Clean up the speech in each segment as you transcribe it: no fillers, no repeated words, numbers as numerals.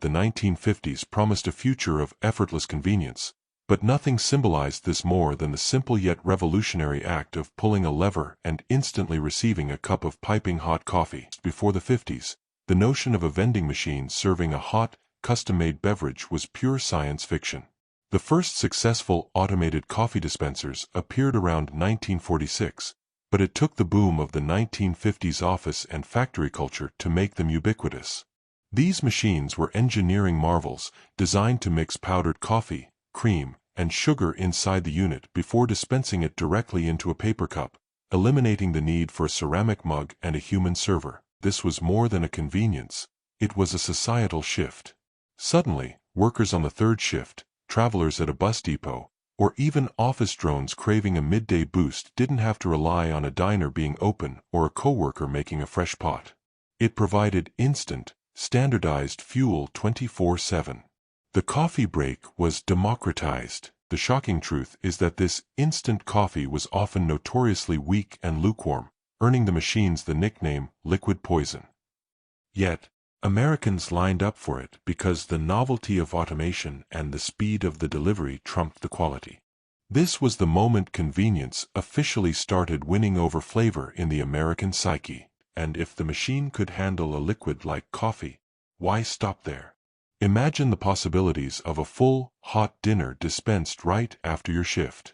The 1950s promised a future of effortless convenience, but nothing symbolized this more than the simple yet revolutionary act of pulling a lever and instantly receiving a cup of piping hot coffee. Before the 50s, the notion of a vending machine serving a hot, custom-made beverage was pure science fiction. The first successful automated coffee dispensers appeared around 1946, but it took the boom of the 1950s office and factory culture to make them ubiquitous. These machines were engineering marvels designed to mix powdered coffee, cream, and sugar inside the unit before dispensing it directly into a paper cup, eliminating the need for a ceramic mug and a human server. This was more than a convenience, it was a societal shift. Suddenly, workers on the third shift, travelers at a bus depot, or even office drones craving a midday boost didn't have to rely on a diner being open or a coworker making a fresh pot. It provided instant, standardized fuel 24/7. The coffee break was democratized. The shocking truth is that this instant coffee was often notoriously weak and lukewarm, earning the machines the nickname liquid poison. Yet, Americans lined up for it because the novelty of automation and the speed of the delivery trumped the quality. This was the moment convenience officially started winning over flavor in the American psyche. And if the machine could handle a liquid like coffee, why stop there? Imagine the possibilities of a full, hot dinner dispensed right after your shift.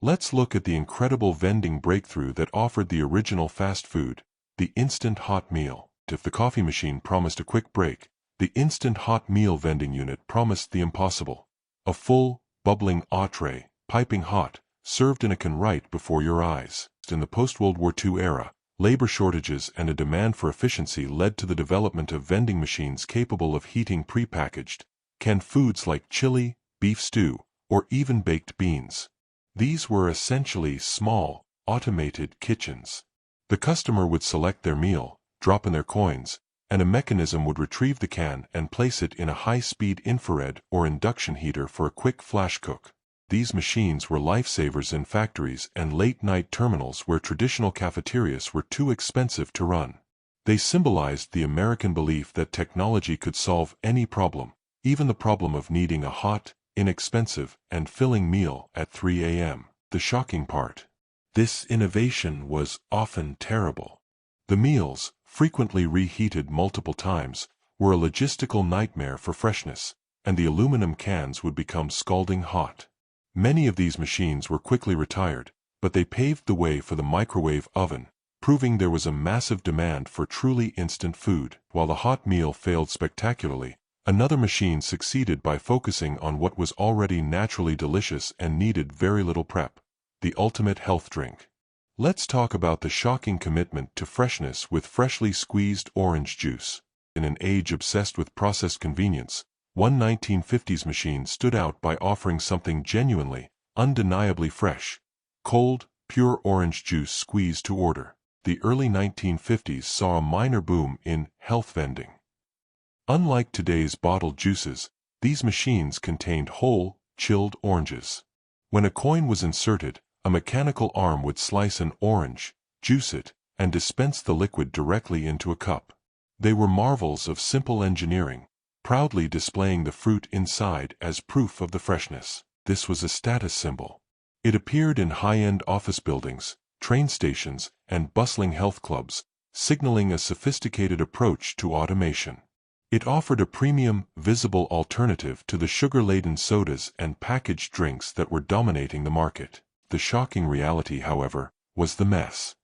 Let's look at the incredible vending breakthrough that offered the original fast food, the instant hot meal. If the coffee machine promised a quick break, the instant hot meal vending unit promised the impossible. A full, bubbling entree, piping hot, served in a can right before your eyes. In the post-World War II era, labor shortages and a demand for efficiency led to the development of vending machines capable of heating prepackaged, canned foods like chili, beef stew, or even baked beans. These were essentially small, automated kitchens. The customer would select their meal, drop in their coins, and a mechanism would retrieve the can and place it in a high-speed infrared or induction heater for a quick flash cook. These machines were lifesavers in factories and late-night terminals where traditional cafeterias were too expensive to run. They symbolized the American belief that technology could solve any problem, even the problem of needing a hot, inexpensive, and filling meal at 3 a.m. The shocking part: this innovation was often terrible. The meals, frequently reheated multiple times, were a logistical nightmare for freshness, and the aluminum cans would become scalding hot. Many of these machines were quickly retired, but they paved the way for the microwave oven, proving there was a massive demand for truly instant food. While the hot meal failed spectacularly, another machine succeeded by focusing on what was already naturally delicious and needed very little prep: the ultimate health drink. Let's talk about the shocking commitment to freshness with freshly squeezed orange juice. In an age obsessed with processed convenience, one 1950s machine stood out by offering something genuinely, undeniably fresh: cold, pure orange juice squeezed to order. The early 1950s saw a minor boom in health vending. Unlike today's bottled juices, these machines contained whole, chilled oranges. When a coin was inserted, a mechanical arm would slice an orange, juice it, and dispense the liquid directly into a cup. They were marvels of simple engineering, proudly displaying the fruit inside as proof of the freshness. This was a status symbol. It appeared in high-end office buildings, train stations, and bustling health clubs, signaling a sophisticated approach to automation. It offered a premium, visible alternative to the sugar-laden sodas and packaged drinks that were dominating the market. The shocking reality, however, was the mess.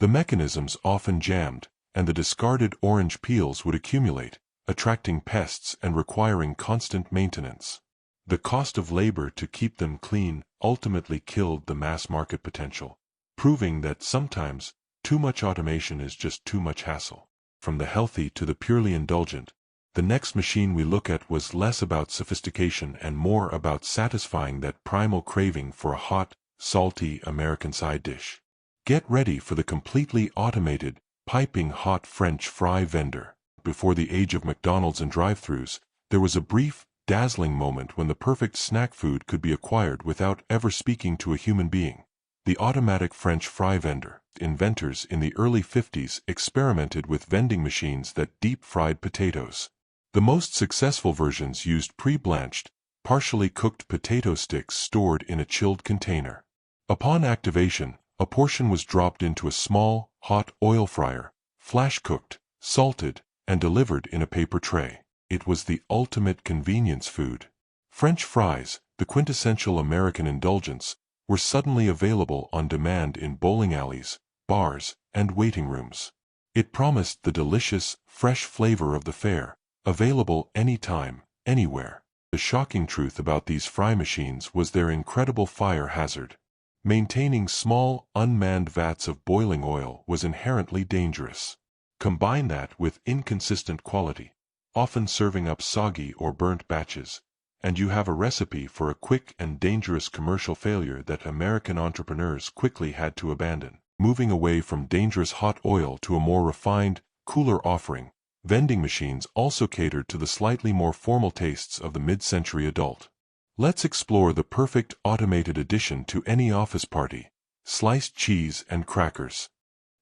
The mechanisms often jammed, and the discarded orange peels would accumulate, attracting pests and requiring constant maintenance. The cost of labor to keep them clean ultimately killed the mass market potential, proving that sometimes too much automation is just too much hassle. From the healthy to the purely indulgent, the next machine we look at was less about sophistication and more about satisfying that primal craving for a hot, salty American side dish. Get ready for the completely automated, piping hot French fry vendor. Before the age of McDonald's and drive-thrus, there was a brief, dazzling moment when the perfect snack food could be acquired without ever speaking to a human being: the automatic French fry vendor. Inventors in the early 50s experimented with vending machines that deep-fried potatoes. The most successful versions used pre-blanched, partially cooked potato sticks stored in a chilled container. Upon activation, a portion was dropped into a small, hot oil fryer, flash-cooked, salted, and delivered in a paper tray. It was the ultimate convenience food. French fries, the quintessential American indulgence, were suddenly available on demand in bowling alleys, bars, and waiting rooms. It promised the delicious, fresh flavor of the fare, available anytime, anywhere. The shocking truth about these fry machines was their incredible fire hazard. Maintaining small, unmanned vats of boiling oil was inherently dangerous. Combine that with inconsistent quality, often serving up soggy or burnt batches, and you have a recipe for a quick and dangerous commercial failure that American entrepreneurs quickly had to abandon. Moving away from dangerous hot oil to a more refined, cooler offering, vending machines also catered to the slightly more formal tastes of the mid-century adult. Let's explore the perfect automated addition to any office party: sliced cheese and crackers.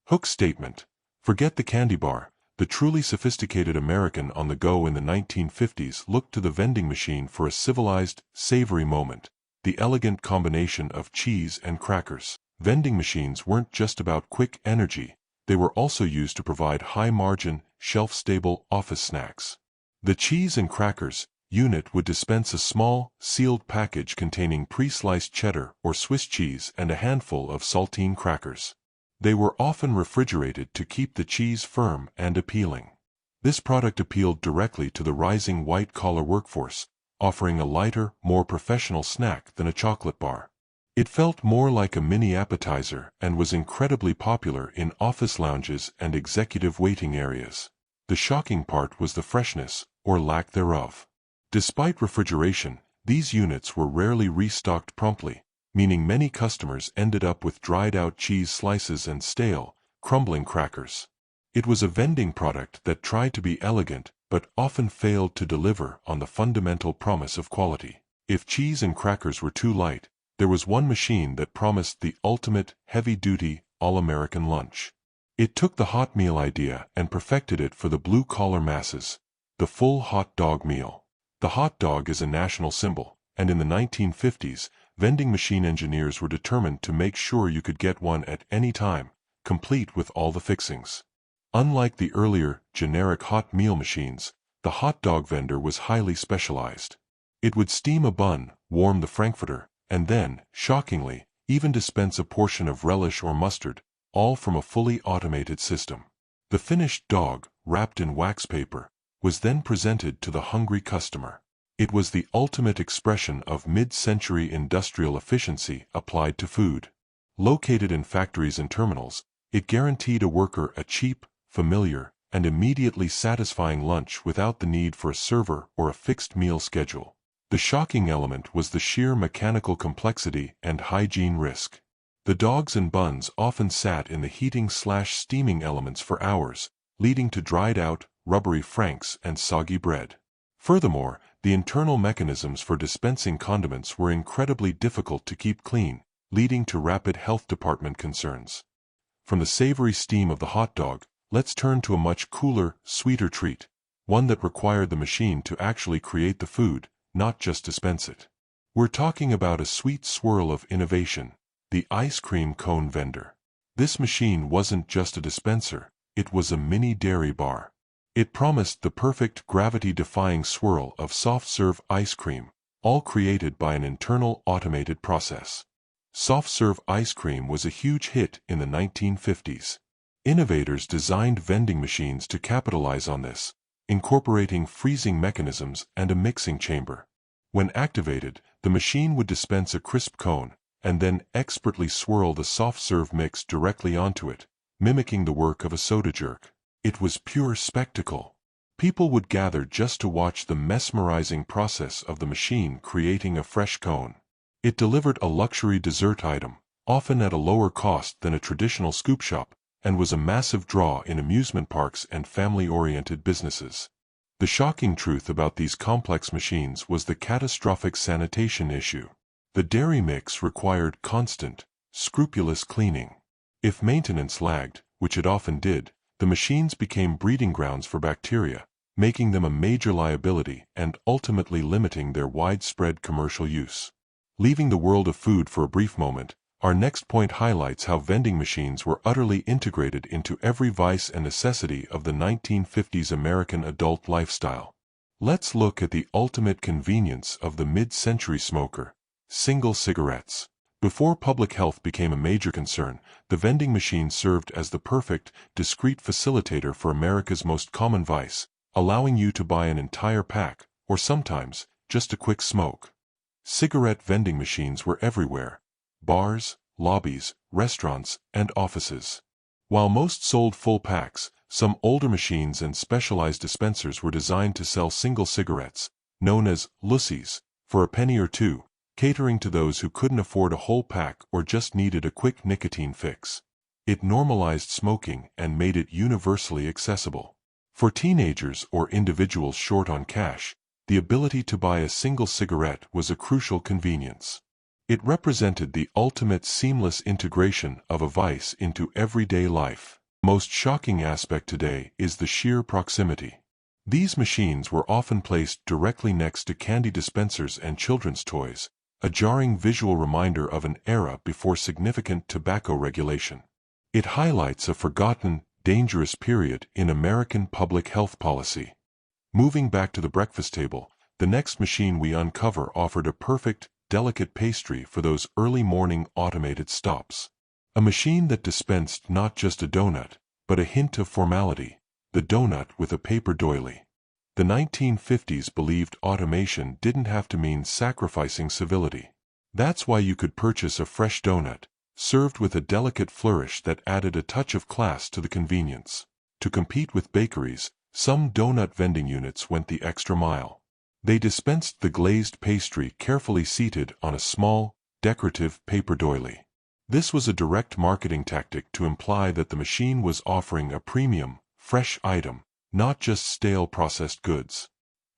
Hook statement: forget the candy bar. The truly sophisticated American on the go in the 1950s looked to the vending machine for a civilized, savory moment, the elegant combination of cheese and crackers. Vending machines weren't just about quick energy, they were also used to provide high-margin, shelf-stable office snacks. The cheese and crackers unit would dispense a small, sealed package containing pre-sliced cheddar or Swiss cheese and a handful of saltine crackers. They were often refrigerated to keep the cheese firm and appealing. This product appealed directly to the rising white-collar workforce, offering a lighter, more professional snack than a chocolate bar. It felt more like a mini appetizer and was incredibly popular in office lounges and executive waiting areas. The shocking part was the freshness, or lack thereof. Despite refrigeration, these units were rarely restocked promptly, meaning many customers ended up with dried-out cheese slices and stale, crumbling crackers. It was a vending product that tried to be elegant but often failed to deliver on the fundamental promise of quality. If cheese and crackers were too light, there was one machine that promised the ultimate, heavy-duty, all-American lunch. It took the hot meal idea and perfected it for the blue-collar masses: the full hot dog meal. The hot dog is a national symbol, and in the 1950s, vending machine engineers were determined to make sure you could get one at any time, complete with all the fixings. Unlike the earlier, generic hot meal machines, the hot dog vendor was highly specialized. It would steam a bun, warm the frankfurter, and then, shockingly, even dispense a portion of relish or mustard, all from a fully automated system. The finished dog, wrapped in wax paper, was then presented to the hungry customer. It was the ultimate expression of mid-century industrial efficiency applied to food. Located in factories and terminals, it guaranteed a worker a cheap, familiar, and immediately satisfying lunch without the need for a server or a fixed meal schedule. The shocking element was the sheer mechanical complexity and hygiene risk. The dogs and buns often sat in the heating/steaming elements for hours, leading to dried-out, rubbery franks and soggy bread. Furthermore, the internal mechanisms for dispensing condiments were incredibly difficult to keep clean, leading to rapid health department concerns. From the savory steam of the hot dog, let's turn to a much cooler, sweeter treat, one that required the machine to actually create the food, not just dispense it. We're talking about a sweet swirl of innovation: the ice cream cone vendor. This machine wasn't just a dispenser, it was a mini dairy bar. It promised the perfect gravity-defying swirl of soft-serve ice cream, all created by an internal automated process. Soft-serve ice cream was a huge hit in the 1950s. Innovators designed vending machines to capitalize on this, incorporating freezing mechanisms and a mixing chamber. When activated, the machine would dispense a crisp cone, and then expertly swirl the soft-serve mix directly onto it, mimicking the work of a soda jerk. It was pure spectacle. People would gather just to watch the mesmerizing process of the machine creating a fresh cone. It delivered a luxury dessert item, often at a lower cost than a traditional scoop shop, and was a massive draw in amusement parks and family-oriented businesses. The shocking truth about these complex machines was the catastrophic sanitation issue. The dairy mix required constant, scrupulous cleaning. If maintenance lagged, which it often did, the machines became breeding grounds for bacteria, making them a major liability and ultimately limiting their widespread commercial use. Leaving the world of food for a brief moment, our next point highlights how vending machines were utterly integrated into every vice and necessity of the 1950s American adult lifestyle. Let's look at the ultimate convenience of the mid-century smoker: single cigarettes. Before public health became a major concern, the vending machine served as the perfect, discreet facilitator for America's most common vice, allowing you to buy an entire pack, or sometimes, just a quick smoke. Cigarette vending machines were everywhere: bars, lobbies, restaurants, and offices. While most sold full packs, some older machines and specialized dispensers were designed to sell single cigarettes, known as lussies, for a penny or two, catering to those who couldn't afford a whole pack or just needed a quick nicotine fix. It normalized smoking and made it universally accessible. For teenagers or individuals short on cash, the ability to buy a single cigarette was a crucial convenience. It represented the ultimate seamless integration of a vice into everyday life. The most shocking aspect today is the sheer proximity. These machines were often placed directly next to candy dispensers and children's toys, a jarring visual reminder of an era before significant tobacco regulation. It highlights a forgotten, dangerous period in American public health policy. Moving back to the breakfast table, the next machine we uncover offered a perfect, delicate pastry for those early morning automated stops. A machine that dispensed not just a donut, but a hint of formality: the donut with a paper doily. The 1950s believed automation didn't have to mean sacrificing civility. That's why you could purchase a fresh donut, served with a delicate flourish that added a touch of class to the convenience. To compete with bakeries, some donut vending units went the extra mile. They dispensed the glazed pastry carefully seated on a small, decorative paper doily. This was a direct marketing tactic to imply that the machine was offering a premium, fresh item, not just stale processed goods.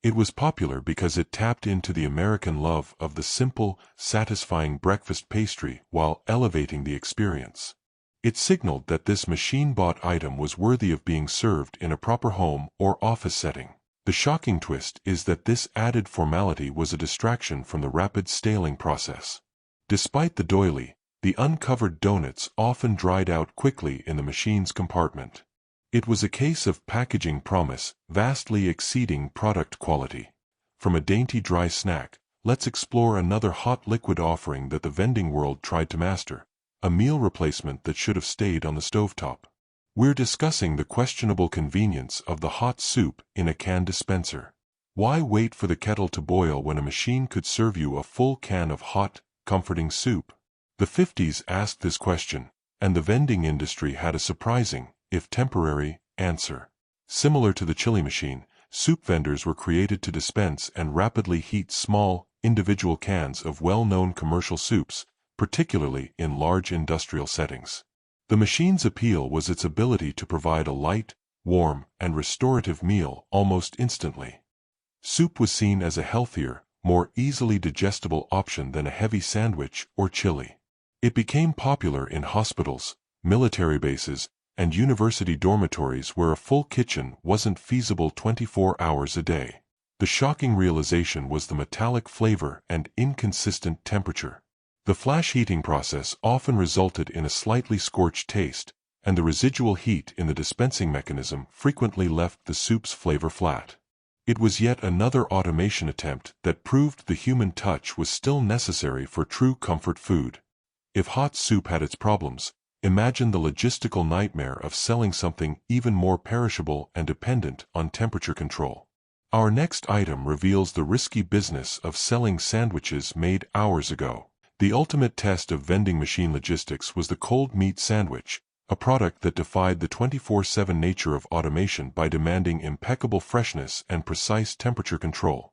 It was popular because it tapped into the American love of the simple, satisfying breakfast pastry while elevating the experience. It signaled that this machine-bought item was worthy of being served in a proper home or office setting. The shocking twist is that this added formality was a distraction from the rapid staling process. Despite the doily, the uncovered donuts often dried out quickly in the machine's compartment. It was a case of packaging promise vastly exceeding product quality. From a dainty dry snack, let's explore another hot liquid offering that the vending world tried to master: a meal replacement that should have stayed on the stovetop. We're discussing the questionable convenience of the hot soup in a can dispenser. Why wait for the kettle to boil when a machine could serve you a full can of hot, comforting soup? The 50s asked this question, and the vending industry had a surprising, if temporary, answer. Similar to the chili machine, soup vendors were created to dispense and rapidly heat small, individual cans of well-known commercial soups, particularly in large industrial settings. The machine's appeal was its ability to provide a light, warm, and restorative meal almost instantly. Soup was seen as a healthier, more easily digestible option than a heavy sandwich or chili. It became popular in hospitals, military bases, and university dormitories where a full kitchen wasn't feasible 24 hours a day. The shocking realization was the metallic flavor and inconsistent temperature. The flash heating process often resulted in a slightly scorched taste, and the residual heat in the dispensing mechanism frequently left the soup's flavor flat. It was yet another automation attempt that proved the human touch was still necessary for true comfort food. If hot soup had its problems, imagine the logistical nightmare of selling something even more perishable and dependent on temperature control. Our next item reveals the risky business of selling sandwiches made hours ago. The ultimate test of vending machine logistics was the cold meat sandwich, a product that defied the 24/7 nature of automation by demanding impeccable freshness and precise temperature control.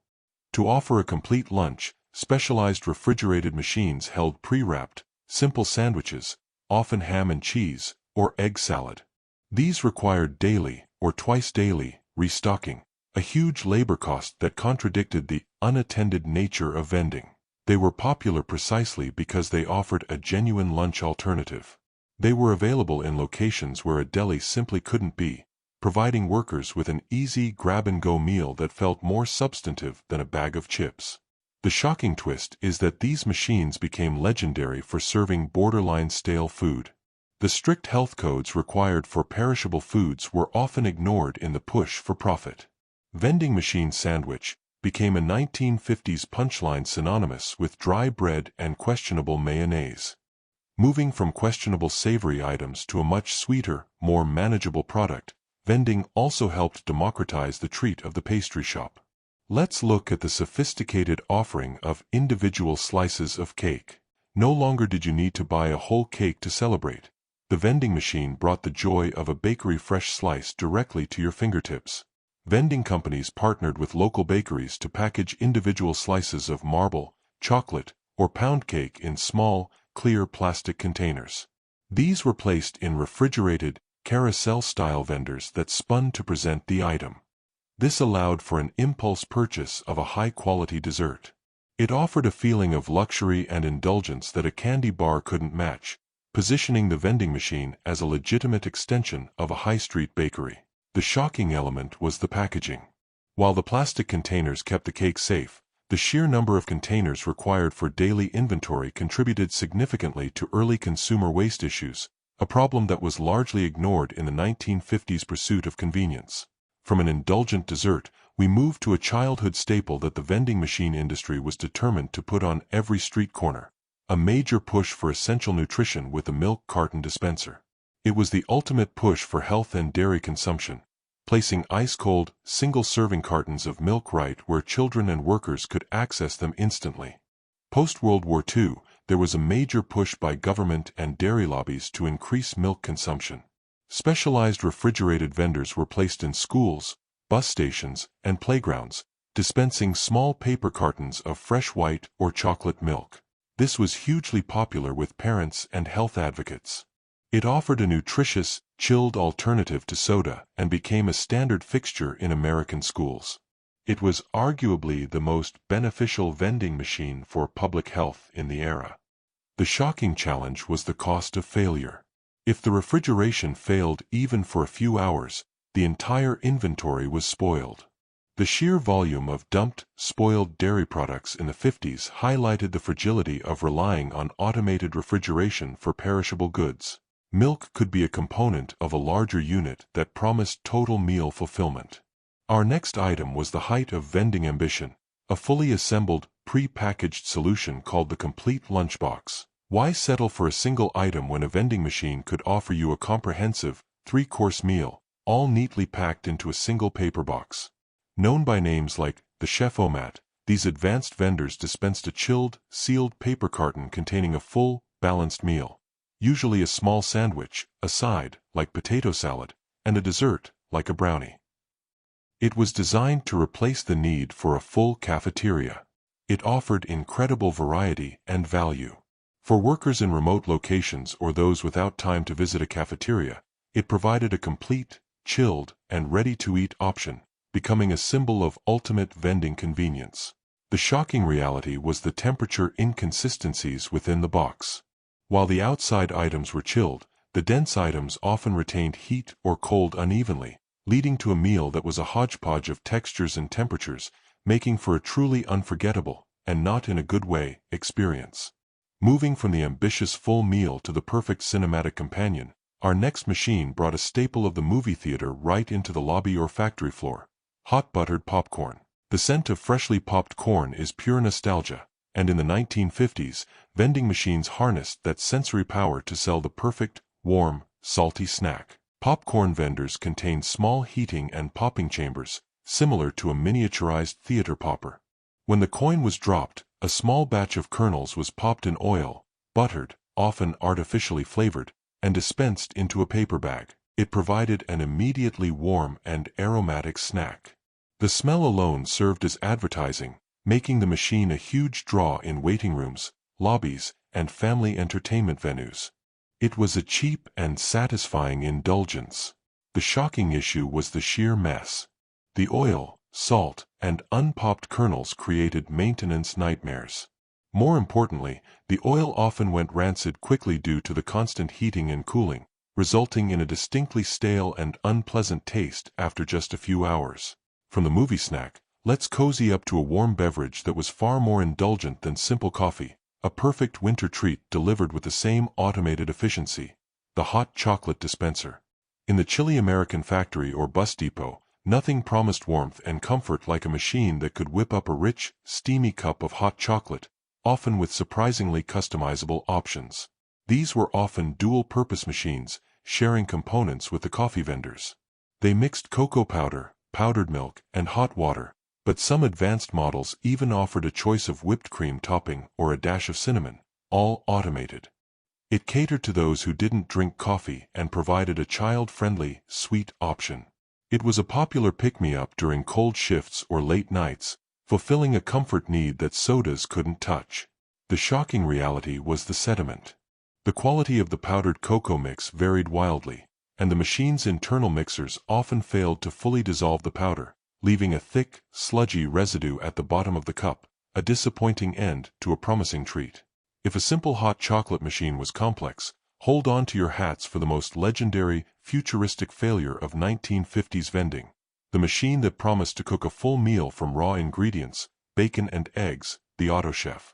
To offer a complete lunch, specialized refrigerated machines held pre-wrapped, simple sandwiches, often ham and cheese, or egg salad. These required daily, or twice daily, restocking, a huge labor cost that contradicted the unattended nature of vending. They were popular precisely because they offered a genuine lunch alternative. They were available in locations where a deli simply couldn't be, providing workers with an easy grab-and-go meal that felt more substantive than a bag of chips. The shocking twist is that these machines became legendary for serving borderline stale food. The strict health codes required for perishable foods were often ignored in the push for profit. Vending machine sandwich became a 1950s punchline synonymous with dry bread and questionable mayonnaise. Moving from questionable savory items to a much sweeter, more manageable product, vending also helped democratize the treat of the pastry shop. Let's look at the sophisticated offering of individual slices of cake. No longer did you need to buy a whole cake to celebrate. The vending machine brought the joy of a bakery fresh slice directly to your fingertips. Vending companies partnered with local bakeries to package individual slices of marble, chocolate, or pound cake in small, clear plastic containers. These were placed in refrigerated, carousel-style vendors that spun to present the item. This allowed for an impulse purchase of a high-quality dessert. It offered a feeling of luxury and indulgence that a candy bar couldn't match, positioning the vending machine as a legitimate extension of a high-street bakery. The shocking element was the packaging. While the plastic containers kept the cake safe, the sheer number of containers required for daily inventory contributed significantly to early consumer waste issues, a problem that was largely ignored in the 1950s pursuit of convenience. From an indulgent dessert, we moved to a childhood staple that the vending machine industry was determined to put on every street corner: a major push for essential nutrition with a milk carton dispenser. It was the ultimate push for health and dairy consumption, placing ice-cold, single-serving cartons of milk right where children and workers could access them instantly. Post-World War II, there was a major push by government and dairy lobbies to increase milk consumption. Specialized refrigerated vendors were placed in schools, bus stations, and playgrounds, dispensing small paper cartons of fresh white or chocolate milk. This was hugely popular with parents and health advocates. It offered a nutritious, chilled alternative to soda and became a standard fixture in American schools. It was arguably the most beneficial vending machine for public health in the era. The shocking challenge was the cost of failure. If the refrigeration failed even for a few hours, the entire inventory was spoiled. The sheer volume of dumped, spoiled dairy products in the 50s highlighted the fragility of relying on automated refrigeration for perishable goods. Milk could be a component of a larger unit that promised total meal fulfillment. Our next item was the height of vending ambition, a fully assembled, pre-packaged solution called the complete lunchbox. Why settle for a single item when a vending machine could offer you a comprehensive, three-course meal, all neatly packed into a single paper box? Known by names like the Chef-O-Mat, these advanced vendors dispensed a chilled, sealed paper carton containing a full, balanced meal, usually a small sandwich, a side, like potato salad, and a dessert, like a brownie. It was designed to replace the need for a full cafeteria. It offered incredible variety and value. For workers in remote locations or those without time to visit a cafeteria, it provided a complete, chilled, and ready-to-eat option, becoming a symbol of ultimate vending convenience. The shocking reality was the temperature inconsistencies within the box. While the outside items were chilled, the dense items often retained heat or cold unevenly, leading to a meal that was a hodgepodge of textures and temperatures, making for a truly unforgettable, and not in a good way, experience. Moving from the ambitious full meal to the perfect cinematic companion, our next machine brought a staple of the movie theater right into the lobby or factory floor: hot buttered popcorn. The scent of freshly popped corn is pure nostalgia, and in the 1950s, vending machines harnessed that sensory power to sell the perfect, warm, salty snack. Popcorn vendors contained small heating and popping chambers, similar to a miniaturized theater popper. When the coin was dropped, a small batch of kernels was popped in oil, buttered, often artificially flavored, and dispensed into a paper bag. It provided an immediately warm and aromatic snack. The smell alone served as advertising, making the machine a huge draw in waiting rooms, lobbies, and family entertainment venues. It was a cheap and satisfying indulgence. The shocking issue was the sheer mess. The oil, salt, and unpopped kernels created maintenance nightmares. More importantly, the oil often went rancid quickly due to the constant heating and cooling, resulting in a distinctly stale and unpleasant taste after just a few hours. From the movie snack, let's cozy up to a warm beverage that was far more indulgent than simple coffee, a perfect winter treat delivered with the same automated efficiency: the hot chocolate dispenser. In the chilly American factory or bus depot, nothing promised warmth and comfort like a machine that could whip up a rich, steamy cup of hot chocolate, often with surprisingly customizable options. These were often dual-purpose machines, sharing components with the coffee vendors. They mixed cocoa powder, powdered milk, and hot water, but some advanced models even offered a choice of whipped cream topping or a dash of cinnamon, all automated. It catered to those who didn't drink coffee and provided a child-friendly, sweet option. It was a popular pick-me-up during cold shifts or late nights, fulfilling a comfort need that sodas couldn't touch. The shocking reality was the sediment. The quality of the powdered cocoa mix varied wildly, and the machine's internal mixers often failed to fully dissolve the powder, leaving a thick, sludgy residue at the bottom of the cup, a disappointing end to a promising treat. If a simple hot chocolate machine was complex, hold on to your hats for the most legendary, futuristic failure of 1950s vending: the machine that promised to cook a full meal from raw ingredients, bacon and eggs, the AutoChef.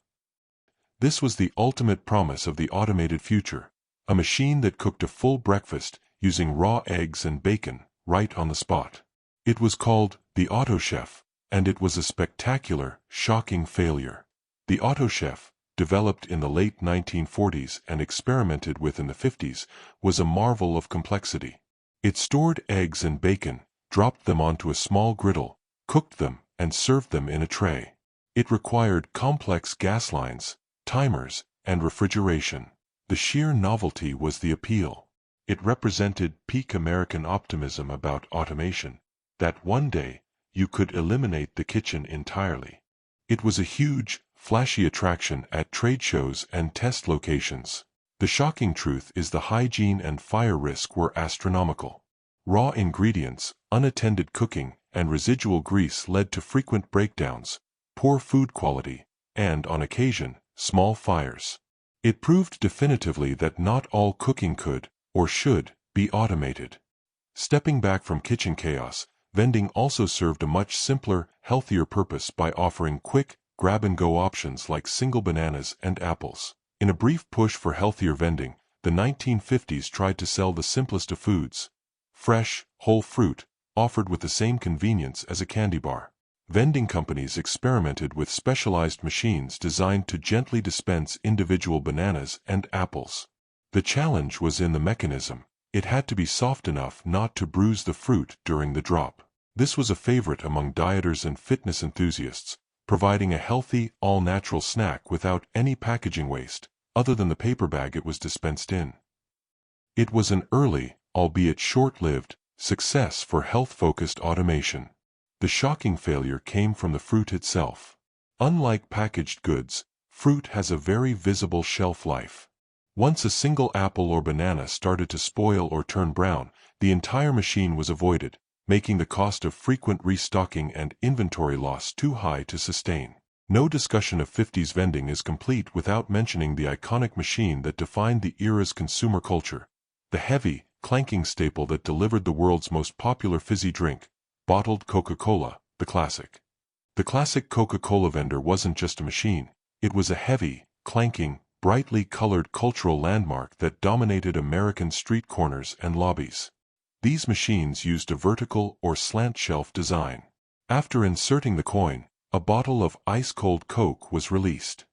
This was the ultimate promise of the automated future, a machine that cooked a full breakfast using raw eggs and bacon, right on the spot. It was called the AutoChef, and it was a spectacular, shocking failure. The AutoChef, developed in the late 1940s and experimented with in the 50s, was a marvel of complexity. It stored eggs and bacon, dropped them onto a small griddle, cooked them, and served them in a tray. It required complex gas lines, timers, and refrigeration. The sheer novelty was the appeal. It represented peak American optimism about automation, that one day, you could eliminate the kitchen entirely. It was a huge, flashy attraction at trade shows and test locations. The shocking truth is the hygiene and fire risk were astronomical. Raw ingredients, unattended cooking, and residual grease led to frequent breakdowns, poor food quality, and, on occasion, small fires. It proved definitively that not all cooking could, or should, be automated. Stepping back from kitchen chaos, vending also served a much simpler, healthier purpose by offering quick, grab-and-go options like single bananas and apples. In a brief push for healthier vending, the 1950s tried to sell the simplest of foods: fresh, whole fruit, offered with the same convenience as a candy bar. Vending companies experimented with specialized machines designed to gently dispense individual bananas and apples. The challenge was in the mechanism. It had to be soft enough not to bruise the fruit during the drop. This was a favorite among dieters and fitness enthusiasts, providing a healthy, all-natural snack without any packaging waste, other than the paper bag it was dispensed in. It was an early, albeit short-lived, success for health-focused automation. The shocking failure came from the fruit itself. Unlike packaged goods, fruit has a very visible shelf life. Once a single apple or banana started to spoil or turn brown, the entire machine was avoided, making the cost of frequent restocking and inventory loss too high to sustain. No discussion of 50s vending is complete without mentioning the iconic machine that defined the era's consumer culture: the heavy, clanking staple that delivered the world's most popular fizzy drink, bottled Coca-Cola, the classic. The classic Coca-Cola vendor wasn't just a machine, it was a heavy, clanking, brightly colored cultural landmark that dominated American street corners and lobbies. These machines used a vertical or slant shelf design. After inserting the coin, a bottle of ice-cold Coke was released.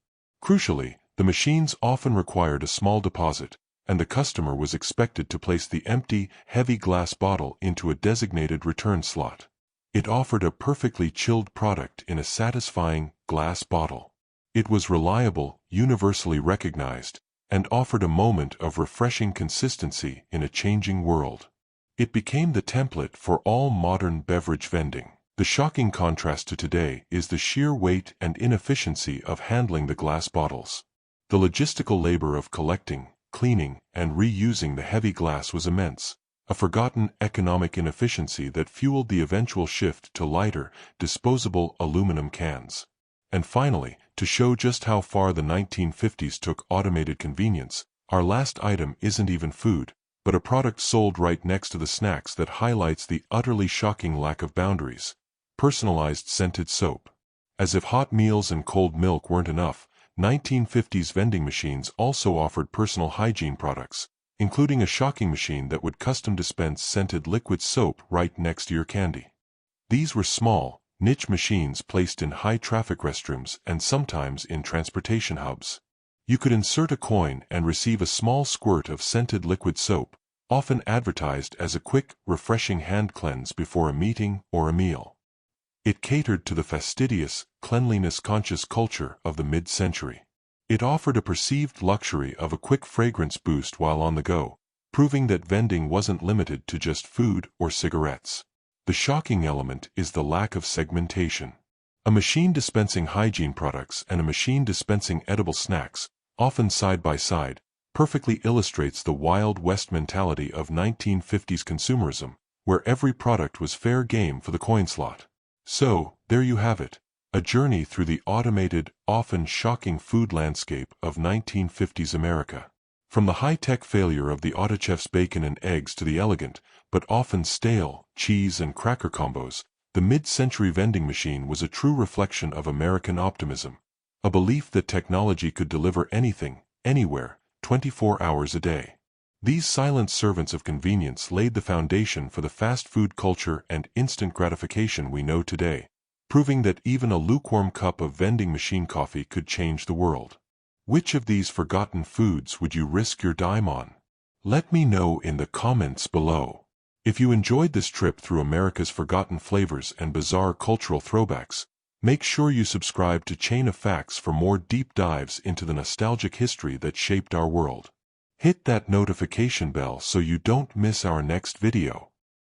Crucially, the machines often required a small deposit, and the customer was expected to place the empty, heavy glass bottle into a designated return slot. It offered a perfectly chilled product in a satisfying, glass bottle. It was reliable, universally recognized, and offered a moment of refreshing consistency in a changing world. It became the template for all modern beverage vending. The shocking contrast to today is the sheer weight and inefficiency of handling the glass bottles. The logistical labor of collecting, cleaning, and reusing the heavy glass was immense, a forgotten economic inefficiency that fueled the eventual shift to lighter, disposable aluminum cans. And finally, to show just how far the 1950s took automated convenience, our last item isn't even food, but a product sold right next to the snacks that highlights the utterly shocking lack of boundaries: personalized scented soap. As if hot meals and cold milk weren't enough, 1950s vending machines also offered personal hygiene products, including a shocking machine that would custom dispense scented liquid soap right next to your candy. These were small, niche machines placed in high-traffic restrooms and sometimes in transportation hubs. You could insert a coin and receive a small squirt of scented liquid soap, often advertised as a quick, refreshing hand cleanse before a meeting or a meal. It catered to the fastidious, cleanliness-conscious culture of the mid-century. It offered a perceived luxury of a quick fragrance boost while on the go, proving that vending wasn't limited to just food or cigarettes. The shocking element is the lack of segmentation. A machine dispensing hygiene products and a machine dispensing edible snacks, often side by side, perfectly illustrates the Wild West mentality of 1950s consumerism, where every product was fair game for the coin slot. So, there you have it, a journey through the automated, often shocking food landscape of 1950s America. From the high-tech failure of the Autochef's bacon and eggs to the elegant, but often stale, cheese and cracker combos, the mid-century vending machine was a true reflection of American optimism, a belief that technology could deliver anything, anywhere, 24 hours a day. These silent servants of convenience laid the foundation for the fast food culture and instant gratification we know today, proving that even a lukewarm cup of vending machine coffee could change the world. Which of these forgotten foods would you risk your dime on? Let me know in the comments below. If you enjoyed this trip through America's forgotten flavors and bizarre cultural throwbacks, make sure you subscribe to Chain of Facts for more deep dives into the nostalgic history that shaped our world. Hit that notification bell so you don't miss our next video.